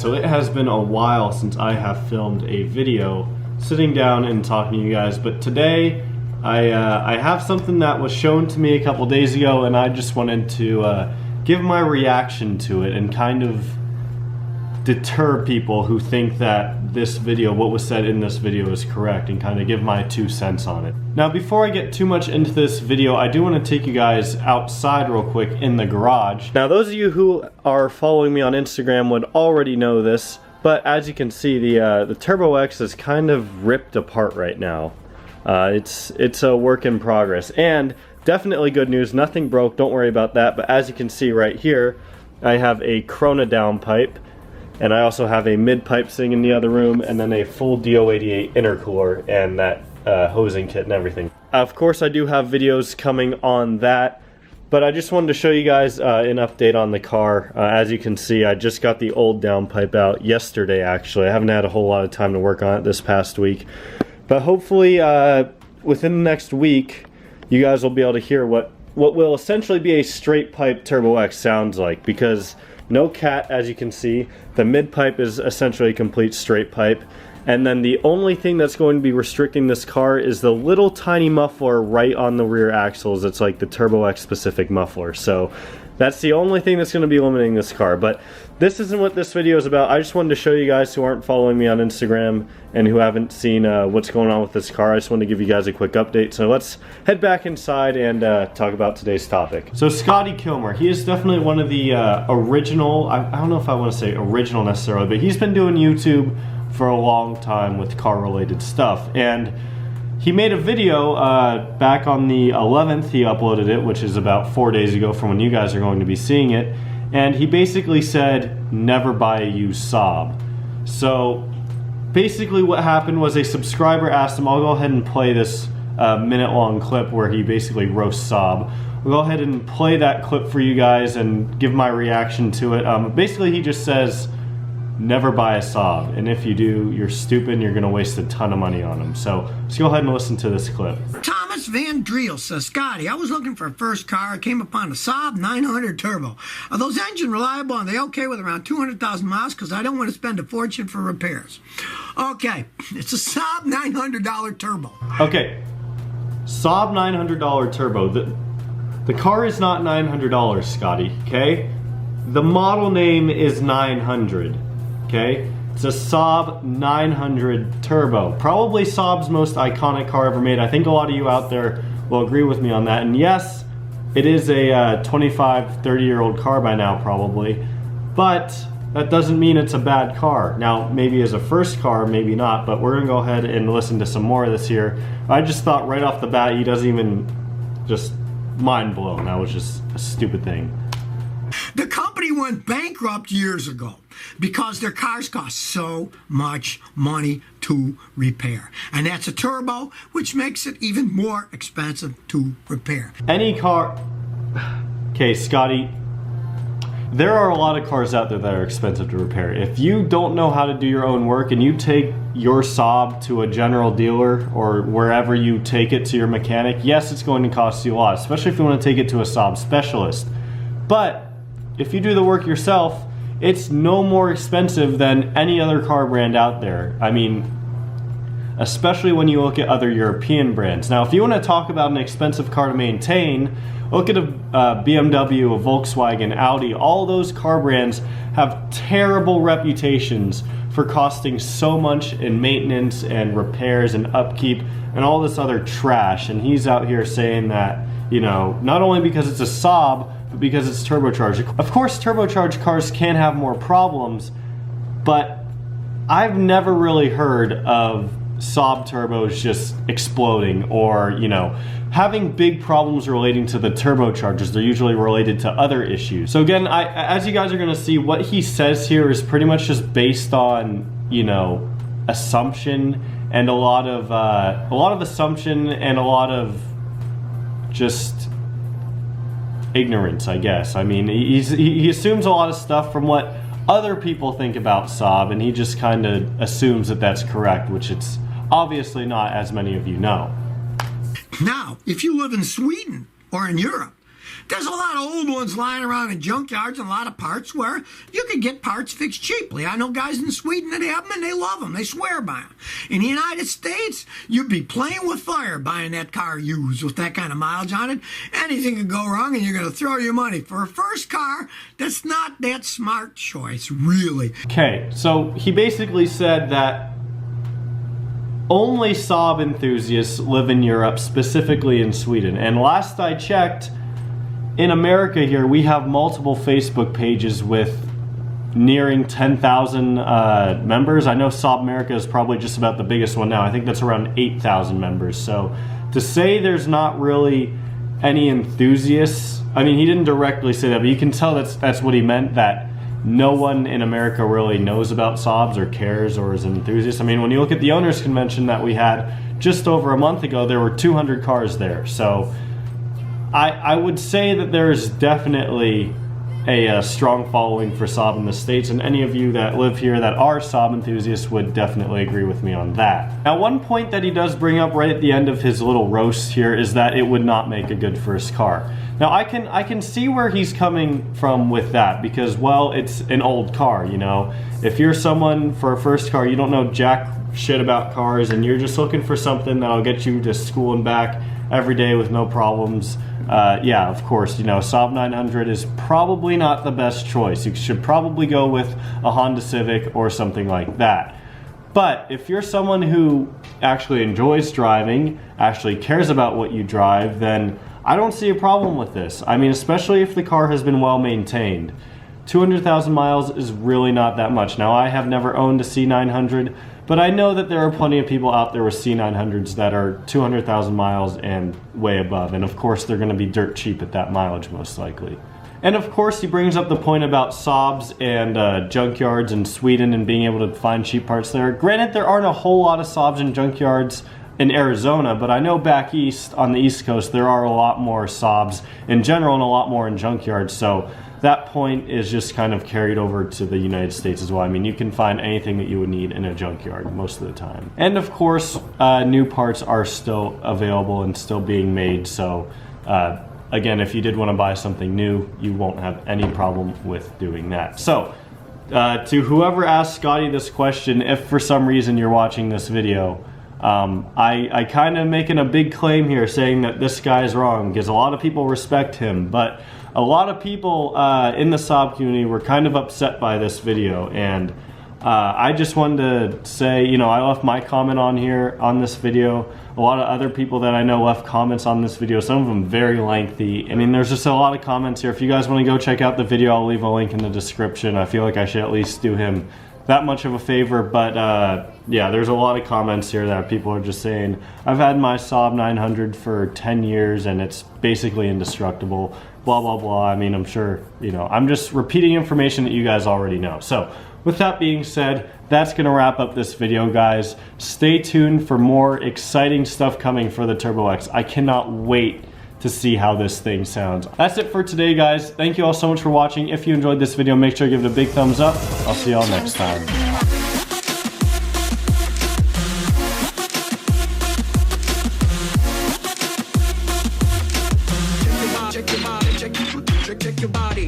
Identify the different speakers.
Speaker 1: so it has been a while since I have filmed a video sitting down and talking to you guys, but today I have something that was shown to me a couple days ago, and I just wanted to give my reaction to it and kind of deter people who think that this video, what was said in this video, is correct, and kind of give my 2 cents on it. Now, before I get too much into this video, I do want to take you guys outside real quick in the garage. Now, those of you who are following me on Instagram would already know this, but as you can see, the Turbo X is kind of ripped apart right now. It's a work in progress, and definitely good news, nothing broke, don't worry about that. But as you can see right here, I have a Corona downpipe, and I also have a mid pipe sitting in the other room, and then a full DO88 intercooler and that hosing kit and everything. Of course, I do have videos coming on that, but I just wanted to show you guys an update on the car. As you can see, I just got the old downpipe out yesterday, actually. I haven't had a whole lot of time to work on it this past week. But hopefully, within the next week, you guys will be able to hear what will essentially be a straight pipe Turbo X sounds like, because no cat, as you can see. The mid pipe is essentially a complete straight pipe. And then the only thing that's going to be restricting this car is the little tiny muffler right on the rear axles. It's like the Turbo X specific muffler. So that's the only thing that's going to be limiting this car. But this isn't what this video is about. I just wanted to show you guys who aren't following me on Instagram and who haven't seen what's going on with this car. I just wanted to give you guys a quick update. So let's head back inside and talk about today's topic. So Scotty Kilmer, he is definitely one of the original, I don't know if I want to say original necessarily, but he's been doing YouTube for a long time with car related stuff. And he made a video back on the 11th, he uploaded it, which is about 4 days ago from when you guys are going to be seeing it. And he basically said, never buy a used Saab. So basically what happened was a subscriber asked him, I'll go ahead and play this minute-long clip where he basically roasts Saab. We'll go ahead and play that clip for you guys and give my reaction to it. Basically he just says, never buy a Saab, and if you do, you're stupid and you're going to waste a ton of money on them. So let's go ahead and listen to this clip.
Speaker 2: Thomas Van Driel says, Scotty, I was looking for a first car. I came upon a Saab 900 Turbo. Are those engines reliable? Are they okay with around 200,000 miles? Because I don't want to spend a fortune for repairs. Okay, it's a Saab $900 Turbo.
Speaker 1: Okay, Saab $900 Turbo. The car is not $900, Scotty, okay? The model name is 900. Okay, it's a Saab 900 Turbo. Probably Saab's most iconic car ever made. I think a lot of you out there will agree with me on that. And yes, it is a 25, 30-year-old car by now probably, but that doesn't mean it's a bad car. Now, maybe as a first car, maybe not, but we're gonna go ahead and listen to some more of this here. I just thought right off the bat, he doesn't even, just mind blown. That was just a stupid thing.
Speaker 2: The company went bankrupt years ago because their cars cost so much money to repair. And that's a turbo, which makes it even more expensive to repair.
Speaker 1: Any car... Okay, Scotty, there are a lot of cars out there that are expensive to repair. If you don't know how to do your own work and you take your Saab to a general dealer or wherever you take it to your mechanic, yes, it's going to cost you a lot, especially if you want to take it to a Saab specialist. But if you do the work yourself, it's no more expensive than any other car brand out there. I mean, especially when you look at other European brands. Now, if you want to talk about an expensive car to maintain, look at a BMW, a Volkswagen, Audi. All those car brands have terrible reputations for costing so much in maintenance and repairs and upkeep and all this other trash. And he's out here saying that, you know, not only because it's a Saab, but because it's turbocharged. Of course, turbocharged cars can have more problems, but I've never really heard of Saab turbos just exploding or, you know, having big problems relating to the turbochargers. They're usually related to other issues. So again, as you guys are gonna see, what he says here is pretty much just based on, you know, assumption and a lot of assumption and a lot of just ignorance, I guess. I mean, he assumes a lot of stuff from what other people think about Saab, and he just kind of assumes that that's correct, which it's obviously not, as many of you know.
Speaker 2: Now, if you live in Sweden or in Europe, There's a lot of old ones lying around in junkyards and a lot of parts where you can get parts fixed cheaply. I know guys in Sweden that have them and they love them. They swear by them. In the United States, you'd be playing with fire buying that car used with that kind of mileage on it. Anything could go wrong and you're going to throw your money. For a first car, that's not that smart choice, really.
Speaker 1: Okay, so he basically said that only Saab enthusiasts live in Europe, specifically in Sweden. And last I checked, in America here, we have multiple Facebook pages with nearing 10,000 members. I know SAABMERICA is probably just about the biggest one now. I think that's around 8,000 members. So to say there's not really any enthusiasts, I mean, he didn't directly say that, but you can tell that's what he meant, that no one in America really knows about Saabs or cares or is an enthusiast. I mean, when you look at the owners convention that we had just over a month ago, there were 200 cars there. So I would say that there is definitely a strong following for Saab in the States, and any of you that live here that are Saab enthusiasts would definitely agree with me on that. Now, one point that he does bring up right at the end of his little roast here is that it would not make a good first car. Now, I can see where he's coming from with that, because, well, it's an old car, you know. If you're someone for a first car, you don't know jack shit about cars, and you're just looking for something that'll get you to school and back every day with no problems, yeah, of course, you know, Saab 900 is probably not the best choice. You should probably go with a Honda Civic or something like that. But if you're someone who actually enjoys driving, actually cares about what you drive, then I don't see a problem with this. I mean, especially if the car has been well maintained. 200,000 miles is really not that much. Now, I have never owned a C900, but I know that there are plenty of people out there with C900s that are 200,000 miles and way above. And of course, they're going to be dirt cheap at that mileage, most likely. And of course, he brings up the point about Saabs and junkyards in Sweden and being able to find cheap parts there. Granted, there aren't a whole lot of Saabs in junkyards in Arizona, but I know back east on the East Coast, there are a lot more Saabs in general and a lot more in junkyards. So that point is just kind of carried over to the United States as well. I mean, you can find anything that you would need in a junkyard most of the time. And of course, new parts are still available and still being made. So again, if you did want to buy something new, you won't have any problem with doing that. So to whoever asked Scotty this question, if for some reason you're watching this video, I kind of making a big claim here saying that this guy is wrong, because a lot of people respect him, but a lot of people in the Saab community were kind of upset by this video, and I just wanted to say, you know, I left my comment on here on this video. A lot of other people that I know left comments on this video, some of them very lengthy. I mean, there's just a lot of comments here. If you guys want to go check out the video, I'll leave a link in the description. I feel like I should at least do him that much of a favor, but yeah, there's a lot of comments here that people are just saying, I've had my Saab 900 for 10 years and it's basically indestructible, blah, blah, blah. I mean, I'm sure, you know, I'm just repeating information that you guys already know. So with that being said, that's going to wrap up this video, guys. Stay tuned for more exciting stuff coming for the Turbo X. I cannot wait to see how this thing sounds. That's it for today, guys. Thank you all so much for watching. If you enjoyed this video, make sure to give it a big thumbs up. I'll see y'all next time.
Speaker 3: Check your body.